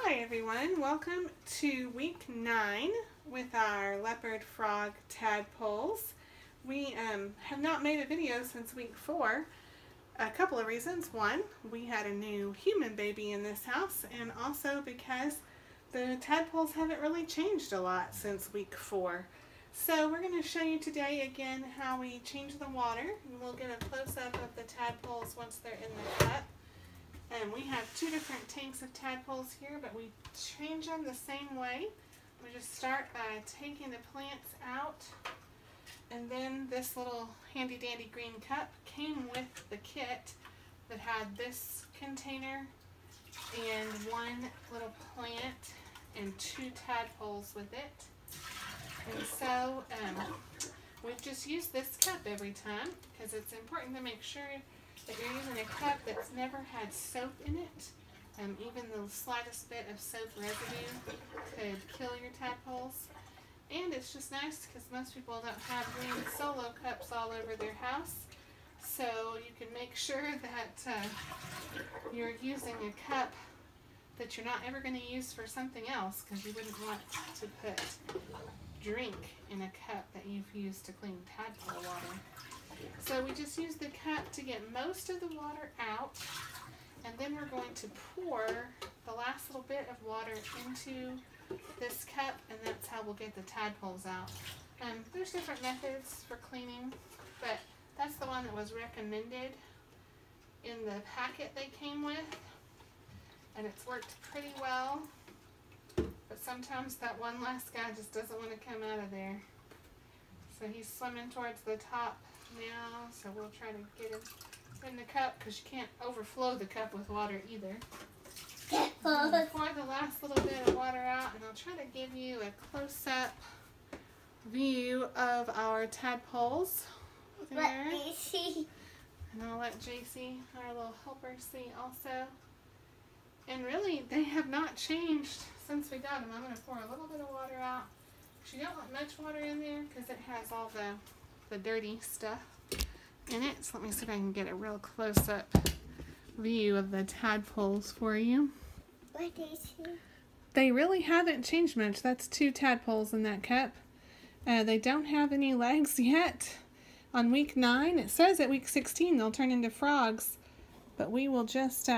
Hi everyone, welcome to week 9 with our leopard frog tadpoles. We have not made a video since week 4. A couple of reasons. One, we had a new human baby in this house, and also because the tadpoles haven't really changed a lot since week 4. So we're going to show you today again how we change the water. We'll get a close-up of the tadpoles once they're in the cup. And we have 2 different tanks of tadpoles here, but we change them the same way. We just start by taking the plants out, and then this little handy dandy green cup came with the kit that had this container and 1 little plant and 2 tadpoles with it. And so we've just used this cup every time because it's important to make sure that you're using a cup that's never had soap in it. Even the slightest bit of soap residue could kill your tadpoles. And it's just nice because most people don't have green solo cups all over their house. So you can make sure that you're using a cup that you're not ever going to use for something else, because you wouldn't want to put drink in a cup that you've used to clean tadpole water. So we just use the cup to get most of the water out, and then we're going to pour the last little bit of water into this cup, and that's how we'll get the tadpoles out. There's different methods for cleaning, but that's the one that was recommended in the packet they came with, and it's worked pretty well. But sometimes that one last guy just doesn't want to come out of there. So he's swimming towards the top now, so we'll try to get him in the cup because you can't overflow the cup with water either. Pour the last little bit of water out, and I'll try to give you a close-up view of our tadpoles there. Let me see. And I'll let JC, our little helper, see also. And really, they have not changed since we got them. I'm going to pour a little bit of water out. You don't want much water in there because it has all the dirty stuff in it. So let me see if I can get a real close-up view of the tadpoles for you. What is he? They really haven't changed much. That's 2 tadpoles in that cup. They don't have any legs yet. On week 9, it says at week 16 they'll turn into frogs, but we will just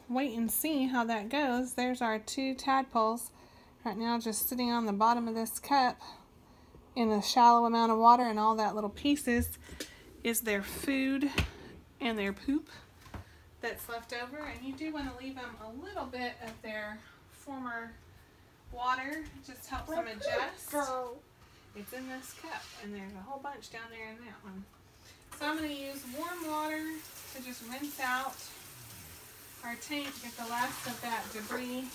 wait and see how that goes. There's our 2 tadpoles right now just sitting on the bottom of this cup in a shallow amount of water, and all that little pieces is their food and their poop that's left over. And you do want to leave them a little bit of their former water. It just helps them adjust. It's in this cup, and there's a whole bunch down there in that one. So I'm going to use warm water to just rinse out our tank, get the last of that debris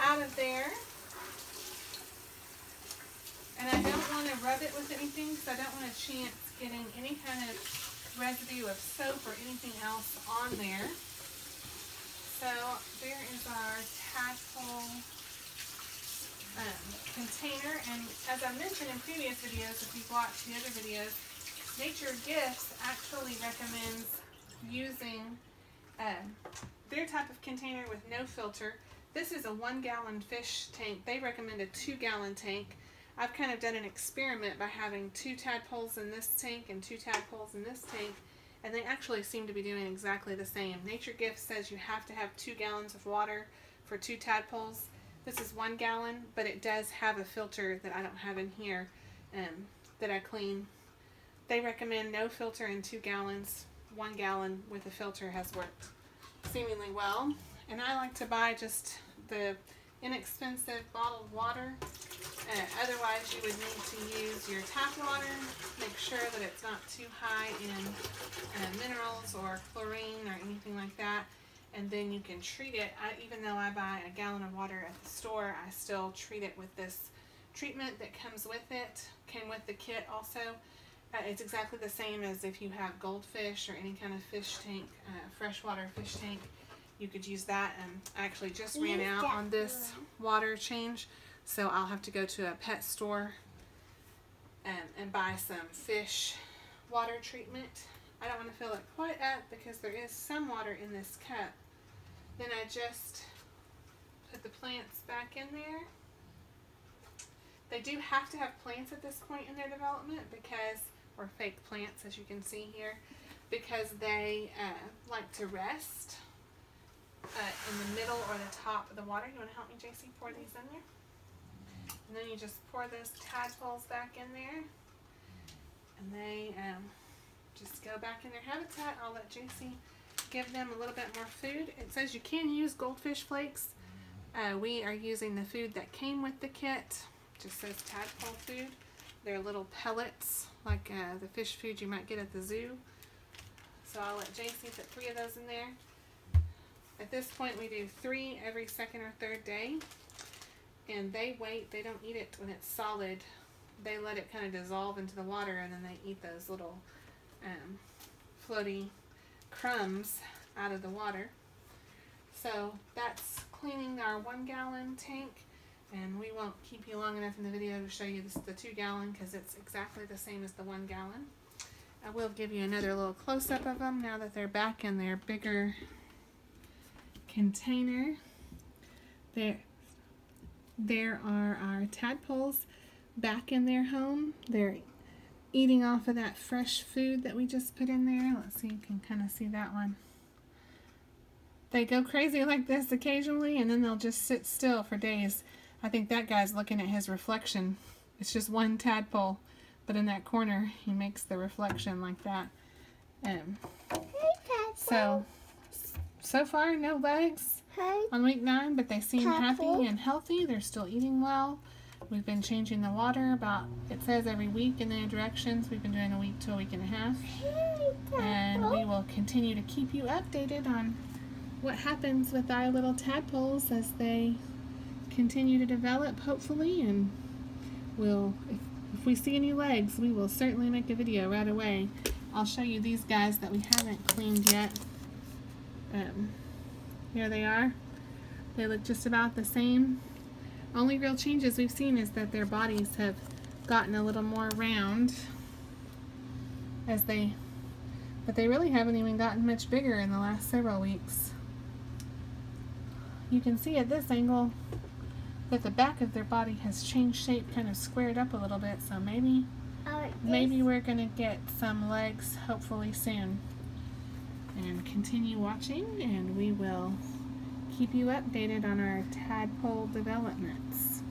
out of there. And I don't want to rub it with anything because I don't want a chance getting any kind of residue of soap or anything else on there. So there is our tadpole container. And as I mentioned in previous videos, if you've watched the other videos, Nature Gifts actually recommends using their type of container with no filter. This is a 1-gallon fish tank. They recommend a 2-gallon tank. I've kind of done an experiment by having 2 tadpoles in this tank and 2 tadpoles in this tank, and they actually seem to be doing exactly the same. Nature Gift says you have to have 2 gallons of water for 2 tadpoles. This is 1 gallon, but it does have a filter that I don't have in here that I clean. They recommend no filter in 2 gallons. 1 gallon with a filter has worked seemingly well. And I like to buy just the inexpensive bottled water. Otherwise, you would need to use your tap water. Make sure that it's not too high in minerals or chlorine or anything like that. And then you can treat it. Even though I buy a gallon of water at the store, I still treat it with this treatment that comes with it. Came with the kit also. It's exactly the same as if you have goldfish or any kind of fish tank, freshwater fish tank. You could use that. I actually just ran out on this water change, so I'll have to go to a pet store and buy some fish water treatment. I don't want to fill it quite up because there is some water in this cup. Then I just put the plants back in there. They do have to have plants at this point in their development because, or fake plants as you can see here, because they like to rest in the middle or the top of the water. You want to help me, JC, pour these in there? And then you just pour those tadpoles back in there. And they just go back in their habitat. I'll let JC give them a little bit more food. It says you can use goldfish flakes. We are using the food that came with the kit. Just says tadpole food. They're little pellets like the fish food you might get at the zoo. So I'll let JC put 3 of those in there. At this point we do 3 every 2nd or 3rd day. And they wait, they don't eat it when it's solid. They let it kind of dissolve into the water and then they eat those little floaty crumbs out of the water. So that's cleaning our 1 gallon tank, and we won't keep you long enough in the video to show you the 2 gallon because it's exactly the same as the 1 gallon. I will give you another little close-up of them now that they're back in their bigger container. There are our tadpoles back in their home. They're eating off of that fresh food that we just put in there. Let's see, you can kind of see that one. They go crazy like this occasionally and then they'll just sit still for days. I think that guy's looking at his reflection. It's just one tadpole, but in that corner he makes the reflection like that. So far no legs on week 9, but they seem happy and healthy. They're still eating well. We've been changing the water about, it says every week in the directions. We've been doing a week to a week and a half. And we will continue to keep you updated on what happens with our little tadpoles as they continue to develop, hopefully. And we'll, if we see any legs, we will certainly make a video right away. I'll show you these guys that we haven't cleaned yet. Here they are. They look just about the same. Only real changes we've seen is that their bodies have gotten a little more round but they really haven't even gotten much bigger in the last several weeks. You can see at this angle that the back of their body has changed shape, kind of squared up a little bit, so maybe we're gonna get some legs hopefully soon. And continue watching and we will keep you updated on our tadpole developments.